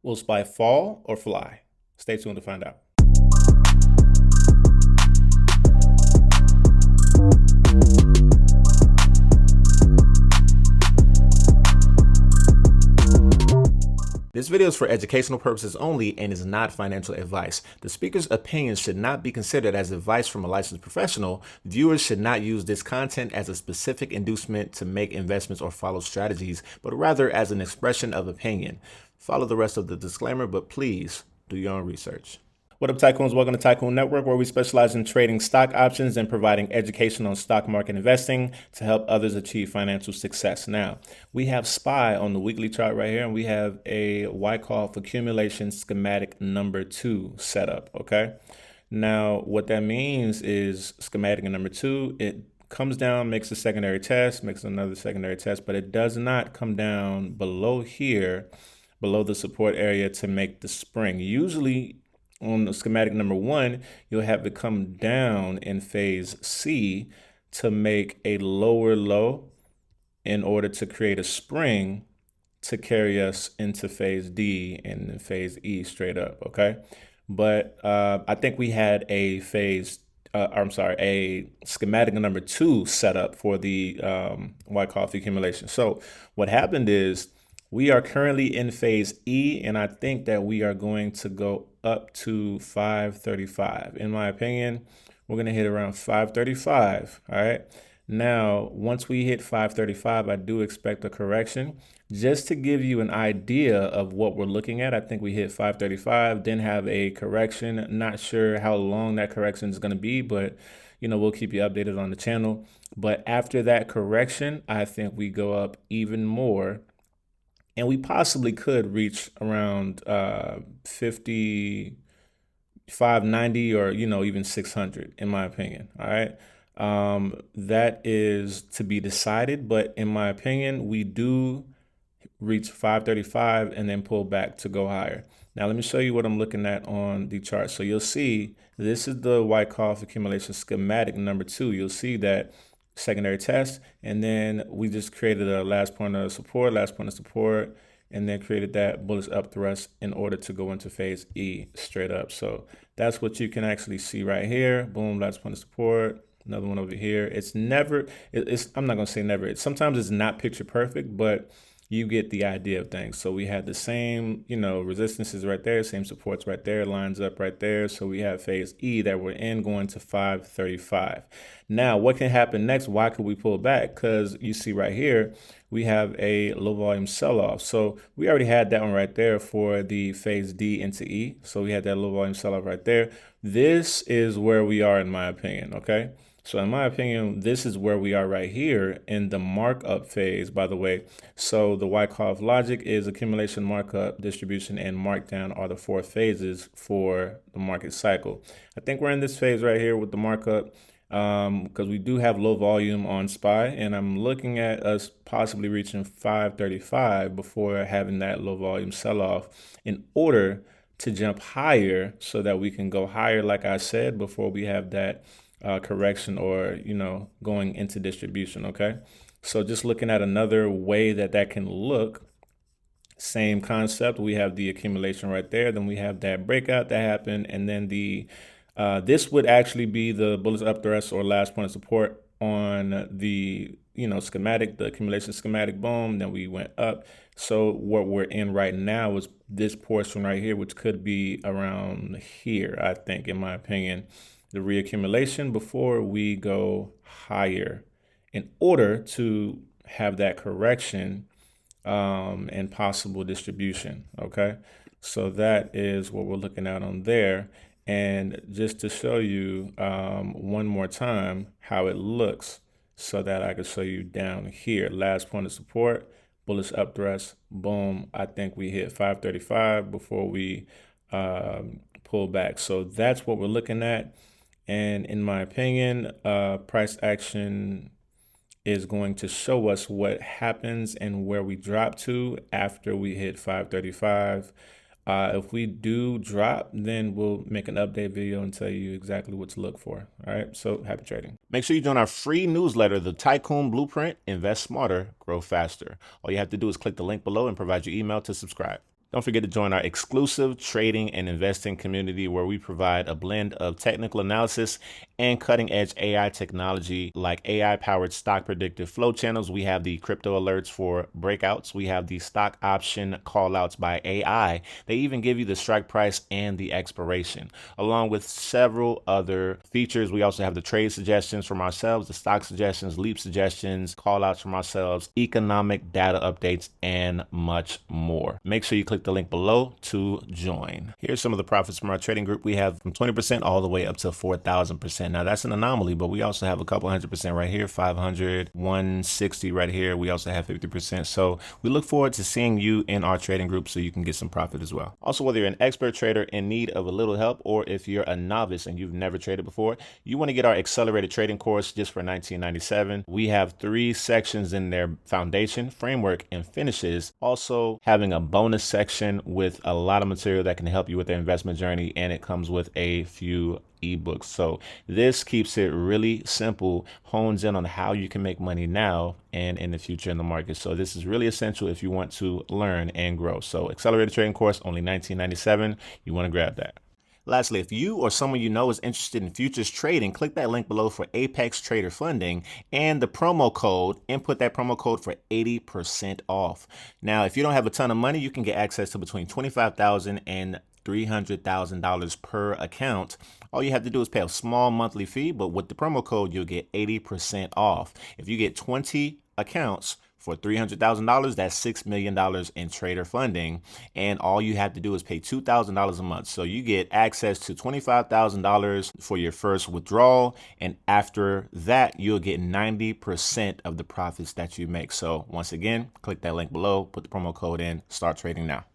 Will SPY fall or fly? Stay tuned to find out. This video is for educational purposes only and is not financial advice. The speaker's opinions should not be considered as advice from a licensed professional. Viewers should not use this content as a specific inducement to make investments or follow strategies, but rather as an expression of opinion. Follow the rest of the disclaimer, but please do your own research. What up, Tycoons? Welcome to Tycoon Network, where we specialize in trading stock options and providing education on stock market investing to help others achieve financial success. Now, we have SPY on the weekly chart right here, and we have a Wyckoff accumulation schematic number 2 set up, okay? Now, what that means is schematic number 2, it comes down, makes a secondary test, makes another secondary test, but it does not come down below here, below the support area to make the spring. Usually, on the schematic number 1, you'll have it come down in phase C to make a lower low in order to create a spring to carry us into phase D and then phase E straight up, okay? But I think we had a a schematic number 2 set up for the Wyckoff accumulation. So what happened is we are currently in phase E, and I think that we are going to go up to 535. In my opinion, we're going to hit around 535, all right? Now, once we hit 535, I do expect a correction. Just to give you an idea of what we're looking at, I think we hit 535, then have a correction. Not sure how long that correction is going to be, but we'll keep you updated on the channel. But after that correction, I think we go up even more. And we possibly could reach around 590 or, even 600, in my opinion. All right. That is to be decided. But in my opinion, we do reach 535 and then pull back to go higher. Now, let me show you what I'm looking at on the chart. So you'll see this is the Wyckoff accumulation schematic number 2. You'll see that secondary test, and then we just created a last point of support, and then created that bullish up thrust in order to go into phase E straight up. So that's what you can actually see right here. Boom, last point of support, another one over here. It's never, I'm not gonna say never. Sometimes it's not picture perfect, but you get the idea of things. So we had the same, resistances right there, same supports right there, lines up right there. So we have phase E that we're in going to 535. Now, what can happen next? Why could we pull back? Because you see right here, we have a low volume sell-off. So we already had that one right there for the phase D into E. So we had that low volume sell-off right there. This is where we are, in my opinion, okay? So in my opinion, this is where we are right here in the markup phase, by the way. So the Wyckoff logic is accumulation, markup, distribution, and markdown are the 4 phases for the market cycle. I think we're in this phase right here with the markup because we do have low volume on SPY, and I'm looking at us possibly reaching 535 before having that low volume sell-off in order to jump higher so that we can go higher, like I said, before we have that correction or, going into distribution, okay? So just looking at another way that can look, same concept. We have the accumulation right there. Then we have that breakout that happened. And then this would actually be the bullish up thrust or last point of support on the, schematic, the accumulation schematic, boom. Then we went up. So what we're in right now is this portion right here, which could be around here, I think, in my opinion. The reaccumulation before we go higher in order to have that correction and possible distribution, okay? So that is what we're looking at on there. And just to show you one more time how it looks so that I can show you down here, last point of support, bullish up thrust, boom. I think we hit 535 before we pull back. So that's what we're looking at. And in my opinion, price action is going to show us what happens and where we drop to after we hit 535. If we do drop, then we'll make an update video and tell you exactly what to look for. All right, so happy trading. Make sure you join our free newsletter, The Tycoon Blueprint. Invest smarter, grow faster. All you have to do is click the link below and provide your email to subscribe. Don't forget to join our exclusive trading and investing community where we provide a blend of technical analysis and cutting edge AI technology like AI powered stock predictive flow channels. We have the crypto alerts for breakouts. We have the stock option call outs by AI. They even give you the strike price and the expiration, along with several other features. We also have the trade suggestions from ourselves, the stock suggestions, leap suggestions, call outs from ourselves, economic data updates, and much more. Make sure you click the link below to join. Here's some of the profits from our trading group. We have from 20% all the way up to 4,000%. Now that's an anomaly, but we also have a couple 100% right here, 500, 160 right here. We also have 50%. So we look forward to seeing you in our trading group so you can get some profit as well. Also, whether you're an expert trader in need of a little help, or if you're a novice and you've never traded before, you want to get our accelerated trading course just for $19.97. We have 3 sections in there: foundation, framework, and finishes. Also having a bonus section with a lot of material that can help you with the investment journey, and it comes with a few ebooks. So this keeps it really simple, hones in on how you can make money now and in the future in the market. So this is really essential if you want to learn and grow. So accelerated trading course, only $19.97. You want to grab that. Lastly, if you or someone you know is interested in futures trading, click that link below for Apex Trader funding and the promo code. Input that promo code for 80% off. Now, if you don't have a ton of money, you can get access to between $25,000 and $300,000 per account. All you have to do is pay a small monthly fee, but with the promo code, you'll get 80% off. If you get 20 accounts for $300,000, that's $6 million in trader funding. And all you have to do is pay $2,000 a month. So you get access to $25,000 for your first withdrawal. And after that, you'll get 90% of the profits that you make. So once again, click that link below, put the promo code in, start trading now.